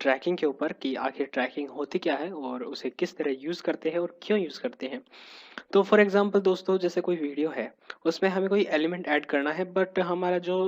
Trekking के ऊपर कि आखिर ट्रैकिंग होती क्या है और उसे किस तरह यूज़ करते हैं और क्यों यूज़ करते हैं। तो फॉर एग्जांपल दोस्तों, जैसे कोई वीडियो है, उसमें हमें कोई एलिमेंट ऐड करना है, बट हमारा जो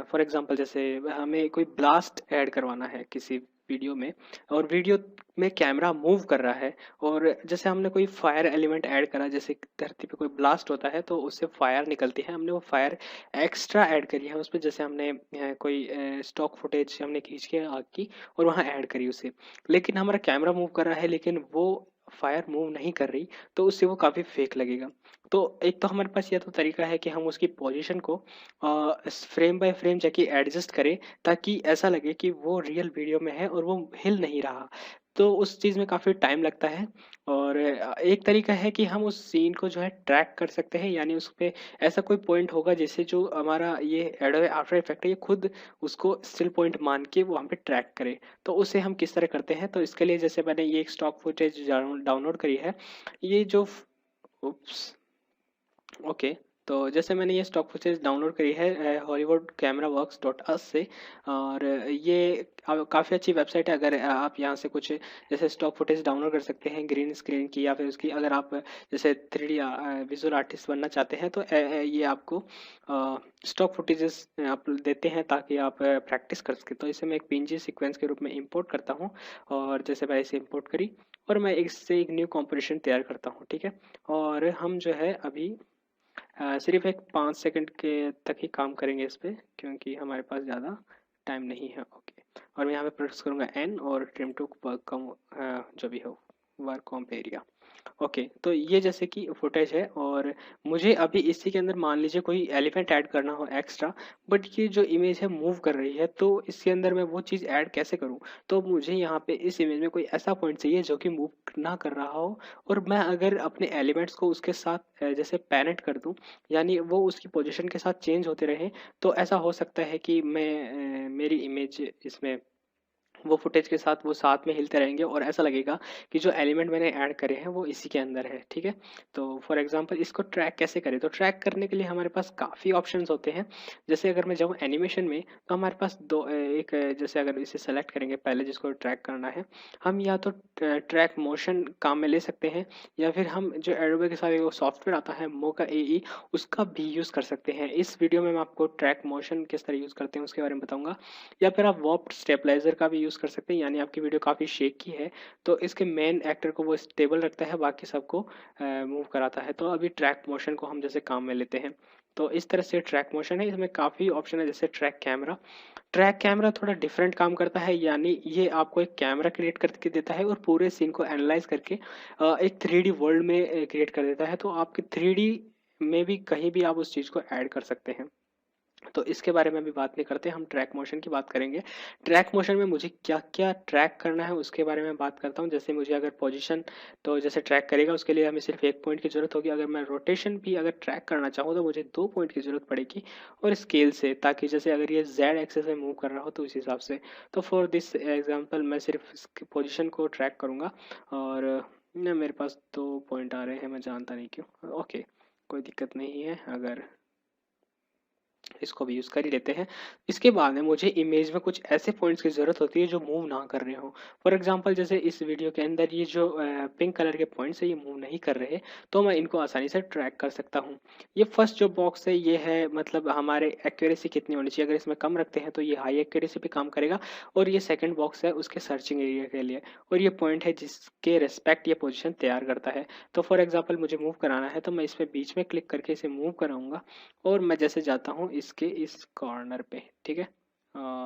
फॉर एग्जांपल जैसे हमें कोई ब्लास्ट ऐड करवाना है किसी वीडियो में, और वीडियो में कैमरा मूव कर रहा है, और जैसे हमने कोई फायर एलिमेंट ऐड करा, जैसे धरती पे कोई ब्लास्ट होता है तो उससे फायर निकलती है, हमने वो फायर एक्स्ट्रा ऐड करी है उसमें, जैसे हमने कोई स्टॉक फुटेज हमने खींच के आग की और वहाँ ऐड करी उसे, लेकिन हमारा कैमरा मूव कर रहा है लेकिन वो फायर मूव नहीं कर रही, तो उससे वो काफ़ी फेक लगेगा। तो एक तो हमारे पास यह तो तरीका है कि हम उसकी पोजीशन को फ्रेम बाय फ्रेम जाके एडजस्ट करें, ताकि ऐसा लगे कि वो रियल वीडियो में है और वो हिल नहीं रहा। तो उस चीज़ में काफ़ी टाइम लगता है। और एक तरीका है कि हम उस सीन को जो है ट्रैक कर सकते हैं, यानी उस पे ऐसा कोई पॉइंट होगा जिससे जो हमारा ये एडोबे आफ्टर इफेक्ट है ये खुद उसको स्टिल पॉइंट मान के वो हम पे ट्रैक करे। तो उसे हम किस तरह करते हैं, तो इसके लिए जैसे मैंने ये एक स्टॉक फुटेज डाउनलोड करी है, ये जो उप्स ओके, तो जैसे मैंने ये स्टॉक फुटेज डाउनलोड करी है हॉलीवुड कैमरा वर्क्स डॉट अस से, और ये काफ़ी अच्छी वेबसाइट है। अगर आप यहाँ से कुछ जैसे स्टॉक फुटेज डाउनलोड कर सकते हैं ग्रीन स्क्रीन की, या फिर उसकी अगर आप जैसे 3D विजुअल आर्टिस्ट बनना चाहते हैं, तो ये आपको स्टॉक फुटेजेस आप देते हैं ताकि आप प्रैक्टिस कर सकें। तो इसे मैं एक पीएनजी सीक्वेंस के रूप में इंपोर्ट करता हूँ, और जैसे मैं इसे इंपोर्ट करी और मैं इससे एक न्यू कॉम्पोजिशन तैयार करता हूँ, ठीक है। और हम जो है अभी सिर्फ एक 5 सेकंड के तक ही काम करेंगे इस पे, क्योंकि हमारे पास ज़्यादा टाइम नहीं है। ओके, और मैं यहाँ पे प्रेस करूँगा एन और ट्रिम टू वर्क कम जो भी हो वर्क कॉम्प एरिया। ओके, तो ये जैसे कि फुटेज है, और मुझे अभी इसी के अंदर मान लीजिए कोई एलिफेंट ऐड करना हो एक्स्ट्रा, बट ये जो इमेज है मूव कर रही है, तो इसके अंदर मैं वो चीज़ ऐड कैसे करूँ। तो मुझे यहाँ पे इस इमेज में कोई ऐसा पॉइंट चाहिए जो कि मूव ना कर रहा हो, और मैं अगर अपने एलिमेंट्स को उसके साथ जैसे पैरेंट कर दूँ, यानी वो उसकी पोजिशन के साथ चेंज होते रहे, तो ऐसा हो सकता है कि मेरी इमेज इसमें वो फुटेज के साथ वो साथ में हिलते रहेंगे, और ऐसा लगेगा कि जो एलिमेंट मैंने ऐड करे हैं वो इसी के अंदर है, ठीक है। तो फॉर एग्जांपल इसको ट्रैक कैसे करें, तो ट्रैक करने के लिए हमारे पास काफ़ी ऑप्शंस होते हैं। जैसे अगर मैं जाऊँ एनिमेशन में, तो हमारे पास जैसे अगर इसे सेलेक्ट करेंगे पहले जिसको ट्रैक करना है, हम या तो ट्रैक मोशन काम में ले सकते हैं, या फिर हम जो एडोबे के साथ एक सॉफ्टवेयर आता है मोका एई, उसका भी यूज़ कर सकते हैं। इस वीडियो में मैं आपको ट्रैक मोशन किस तरह यूज़ करते हैं उसके बारे में बताऊंगा। या फिर आप वॉर्प्ड स्टेबलाइजर का भी यूज़ कर सकते हैं, यानी आपकी वीडियो काफ़ी शेकी है तो इसके मेन एक्टर को वो स्टेबल रखता है, बाकी सबको मूव कराता है। तो अभी ट्रैक मोशन को हम जैसे काम में लेते हैं, तो इस तरह से ट्रैक मोशन है, इसमें काफ़ी ऑप्शन है। जैसे ट्रैक कैमरा, ट्रैक कैमरा थोड़ा डिफरेंट काम करता है, यानी ये आपको एक कैमरा क्रिएट करके देता है और पूरे सीन को एनालाइज करके एक 3D वर्ल्ड में क्रिएट कर देता है। तो आपके 3D में भी कहीं भी आप उस चीज़ को ऐड कर सकते हैं। तो इसके बारे में अभी बात नहीं करते, हम ट्रैक मोशन की बात करेंगे। ट्रैक मोशन में मुझे क्या क्या ट्रैक करना है उसके बारे में बात करता हूँ। जैसे मुझे अगर पोजीशन, तो जैसे ट्रैक करेगा उसके लिए हमें सिर्फ एक पॉइंट की जरूरत होगी। अगर मैं रोटेशन भी अगर ट्रैक करना चाहूँ तो मुझे 2 पॉइंट की जरूरत पड़ेगी, और स्केल से, ताकि जैसे अगर ये जेड एक्सेस में मूव कर रहा हो तो उस हिसाब से। तो फॉर दिस एग्जाम्पल मैं सिर्फ पोजिशन को ट्रैक करूँगा, और मेरे पास 2 पॉइंट आ रहे हैं, मैं जानता नहीं क्यों। ओके, कोई दिक्कत नहीं है, अगर इसको भी यूज़ कर ही लेते हैं। इसके बाद में मुझे इमेज में कुछ ऐसे पॉइंट्स की ज़रूरत होती है जो मूव ना कर रहे हो। फॉर एग्जांपल जैसे इस वीडियो के अंदर ये जो पिंक कलर के पॉइंट्स है ये मूव नहीं कर रहे, तो मैं इनको आसानी से ट्रैक कर सकता हूँ। ये फर्स्ट जो बॉक्स है ये है मतलब हमारे एक्यूरेसी कितनी होनी चाहिए, अगर इसमें कम रखते हैं तो ये हाई एक्यूरेसी पे काम करेगा। और ये सेकंड बॉक्स है उसके सर्चिंग एरिया के लिए, और ये पॉइंट है जिसके रेस्पेक्ट ये पोजिशन तैयार करता है। तो फॉर एग्जाम्पल मुझे मूव कराना है तो मैं इस पर बीच में क्लिक करके इसे मूव कराऊंगा, और मैं जैसे जाता हूँ इसके इस कॉर्नर पे, ठीक है,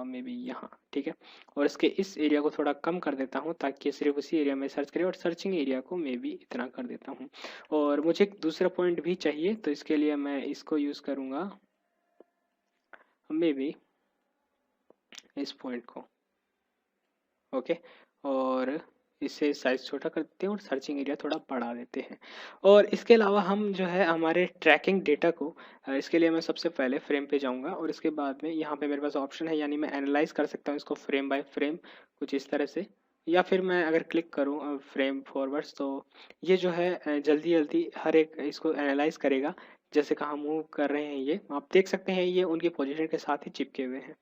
मे बी यहाँ, ठीक है। और इसके इस एरिया को थोड़ा कम कर देता हूँ ताकि सिर्फ उसी एरिया में सर्च करे, और सर्चिंग एरिया को मे बी इतना कर देता हूँ। और मुझे एक दूसरा पॉइंट भी चाहिए, तो इसके लिए मैं इसको यूज़ करूँगा, मे बी इस पॉइंट को। ओके, और इसे साइज छोटा कर देते हैं और सर्चिंग एरिया थोड़ा बढ़ा देते हैं। और इसके अलावा हम जो है हमारे ट्रैकिंग डेटा को इसके लिए मैं सबसे पहले फ्रेम पे जाऊंगा, और इसके बाद में यहाँ पे मेरे पास ऑप्शन है, यानी मैं एनालाइज कर सकता हूँ इसको फ्रेम बाय फ्रेम कुछ इस तरह से। या फिर मैं अगर क्लिक करूँ फ्रेम फॉरवर्ड्स, तो ये जो है जल्दी जल्दी हर एक इसको एनालाइज करेगा, जैसे कहाँ मूव कर रहे हैं ये आप देख सकते हैं, ये उनकी पोजिशन के साथ ही चिपके हुए हैं।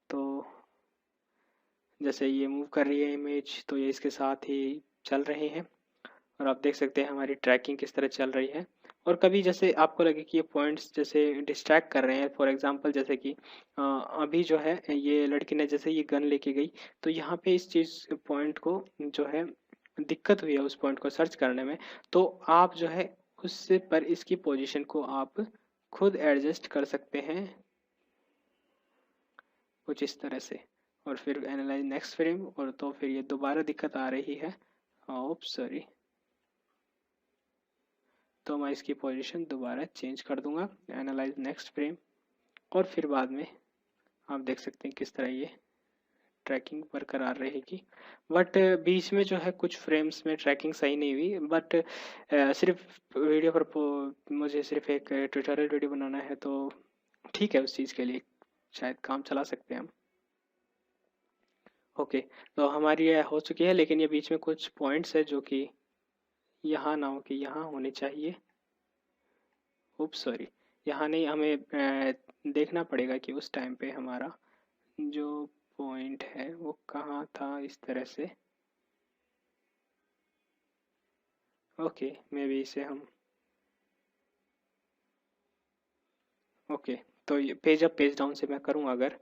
तो जैसे ये मूव कर रही है इमेज, तो ये इसके साथ ही चल रहे हैं। और आप देख सकते हैं हमारी ट्रैकिंग किस तरह चल रही है। और कभी जैसे आपको लगे कि ये पॉइंट्स जैसे डिस्ट्रैक्ट कर रहे हैं, फॉर एग्जांपल जैसे कि अभी जो है ये लड़की ने जैसे ये गन लेके गई, तो यहाँ पे इस चीज़ पॉइंट को जो है दिक्कत हुई है उस पॉइंट को सर्च करने में, तो आप जो है उससे पर इसकी पोजीशन को आप खुद एडजस्ट कर सकते हैं कुछ इस तरह से। और फिर एनालाइज नेक्स्ट फ्रेम, और तो फिर ये दोबारा दिक्कत आ रही है, ओप सॉरी, तो मैं इसकी पोजीशन दोबारा चेंज कर दूंगा, एनालाइज नेक्स्ट फ्रेम। और फिर बाद में आप देख सकते हैं किस तरह ये ट्रैकिंग बरकरार रहेगी। बट बीच में जो है कुछ फ्रेम्स में ट्रैकिंग सही नहीं हुई, बट सिर्फ वीडियो पर मुझे सिर्फ एक ट्यूटोरियल वीडियो बनाना है, तो ठीक है, उस चीज़ के लिए शायद काम चला सकते हैं हम। ओके, तो हमारी ये हो चुकी है, लेकिन ये बीच में कुछ पॉइंट्स है जो कि यहाँ ना हो कि यहाँ होने चाहिए। उप सॉरी, यहाँ नहीं, हमें देखना पड़ेगा कि उस टाइम पे हमारा जो पॉइंट है वो कहाँ था, इस तरह से। ओके, मे बी इसे हम, ओके, तो ये पेज अप पेज डाउन से मैं करूँ, अगर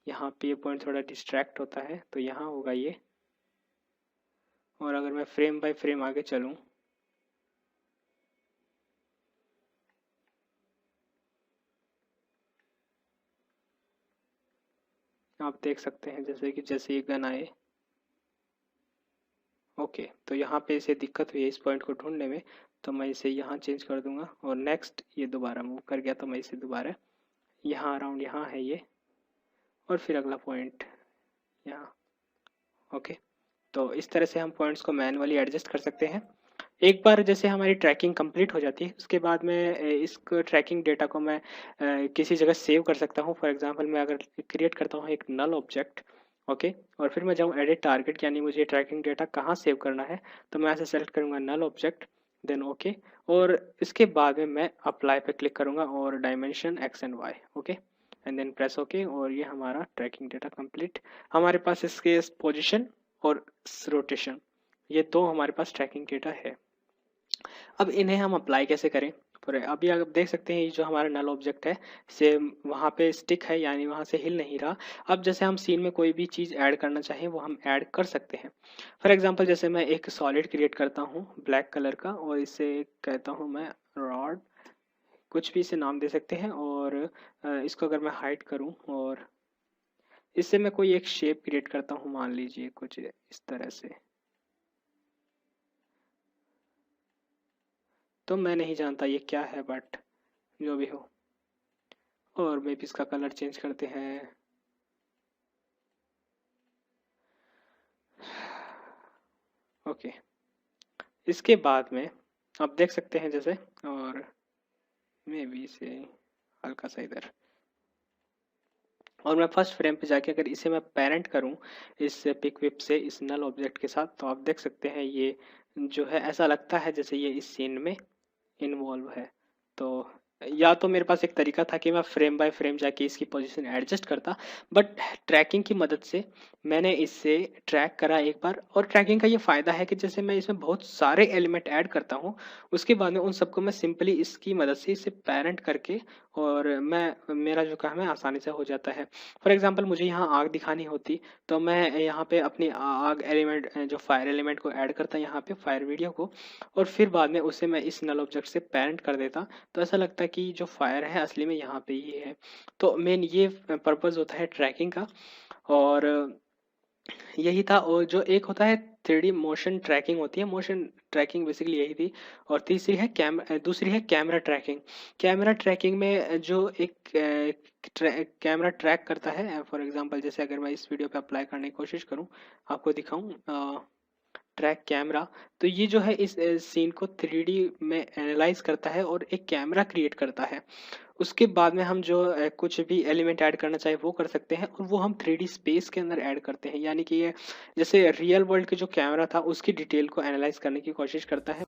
यहाँ पे ये पॉइंट थोड़ा डिस्ट्रैक्ट होता है तो यहाँ होगा ये। और अगर मैं फ्रेम बाय फ्रेम आगे चलूँ, आप देख सकते हैं जैसे कि जैसे ये गन आए, ओके, तो यहाँ पे इसे दिक्कत हुई है इस पॉइंट को ढूंढने में, तो मैं इसे यहाँ चेंज कर दूंगा। और नेक्स्ट ये दोबारा मूव कर गया, तो मैं इसे दोबारा यहाँ अराउंड यहाँ है ये, और फिर अगला पॉइंट यहाँ। ओके, तो इस तरह से हम पॉइंट्स को मैनुअली एडजस्ट कर सकते हैं। एक बार जैसे हमारी ट्रैकिंग कंप्लीट हो जाती है, उसके बाद में इस ट्रैकिंग डेटा को मैं किसी जगह सेव कर सकता हूँ। फॉर एग्जांपल मैं अगर क्रिएट करता हूँ एक नल ऑब्जेक्ट, ओके, और फिर मैं जाऊँ एडिट टारगेट, यानी मुझे ट्रैकिंग डेटा कहाँ सेव करना है, तो मैं ऐसे सेलेक्ट करूँगा नल ऑब्जेक्ट, देन ओके, और इसके बाद में मैं अप्लाई पे क्लिक करूँगा और dimension X and Y, okay, and then press okay, और ये हमारा ट्रैकिंग डेटा कंप्लीट। हमारे पास इसके पोजिशन और रोटेशन, ये दो हमारे पास ट्रैकिंग डेटा है। अब इन्हें हम अप्लाई कैसे करें? पर अभी आप देख सकते हैं ये जो हमारा नल ऑब्जेक्ट है से वहाँ पे स्टिक है, यानी वहाँ से हिल नहीं रहा। अब जैसे हम सीन में कोई भी चीज़ ऐड करना चाहें वो हम ऐड कर सकते हैं। फॉर एग्जांपल जैसे मैं एक सॉलिड क्रिएट करता हूँ ब्लैक कलर का, और इसे कहता हूँ मैं रॉड, कुछ भी इसे नाम दे सकते हैं। और इसको अगर मैं हाइड करूँ और इससे मैं कोई एक शेप क्रिएट करता हूँ, मान लीजिए कुछ इस तरह से, तो मैं नहीं जानता ये क्या है, बट जो भी हो। और मे भी इसका कलर चेंज करते हैं, ओके। इसके बाद में आप देख सकते हैं जैसे, और मे भी इसे हल्का सा इधर, और मैं फर्स्ट फ्रेम पे जाके अगर इसे मैं पेरेंट करूं इस पिक विप से इस नल ऑब्जेक्ट के साथ, तो आप देख सकते हैं ये जो है ऐसा लगता है जैसे ये इस सीन में इन्वॉल्व है। तो या तो मेरे पास एक तरीका था कि मैं फ्रेम बाय फ्रेम जाके इसकी पोजीशन एडजस्ट करता, बट ट्रैकिंग की मदद से मैंने इससे ट्रैक करा एक बार। और ट्रैकिंग का ये फ़ायदा है कि जैसे मैं इसमें बहुत सारे एलिमेंट ऐड करता हूँ, उसके बाद में उन सबको मैं सिंपली इसकी मदद से इसे पेरेंट करके, और मैं मेरा जो काम है आसानी से हो जाता है। फॉर एग्जांपल मुझे यहाँ आग दिखानी होती, तो मैं यहाँ पे अपनी आग एलिमेंट जो फायर एलिमेंट को ऐड करता यहाँ पे फायर वीडियो को, और फिर बाद में उसे मैं इस नल ऑब्जेक्ट से पेरेंट कर देता, तो ऐसा लगता है कि जो फायर है असली में यहाँ पे ही है। तो मेन ये पर्पस होता है ट्रैकिंग का। और यही था। और जो एक होता है 3D मोशन ट्रैकिंग होती है, मोशन ट्रैकिंग बेसिकली यही थी। और तीसरी है दूसरी है कैमरा ट्रैकिंग। कैमरा ट्रैकिंग में जो एक कैमरा ट्रैक करता है, फॉर एग्जांपल जैसे अगर मैं इस वीडियो पे अप्लाई करने की कोशिश करूं, आपको दिखाऊं ट्रैक कैमरा, तो ये जो है इस सीन को 3D में एनालाइज करता है और एक कैमरा क्रिएट करता है। उसके बाद में हम जो कुछ भी एलिमेंट ऐड करना चाहे वो कर सकते हैं, और वो हम 3D स्पेस के अंदर ऐड करते हैं, यानी कि ये जैसे रियल वर्ल्ड के जो कैमरा था उसकी डिटेल को एनालाइज करने की कोशिश करता है।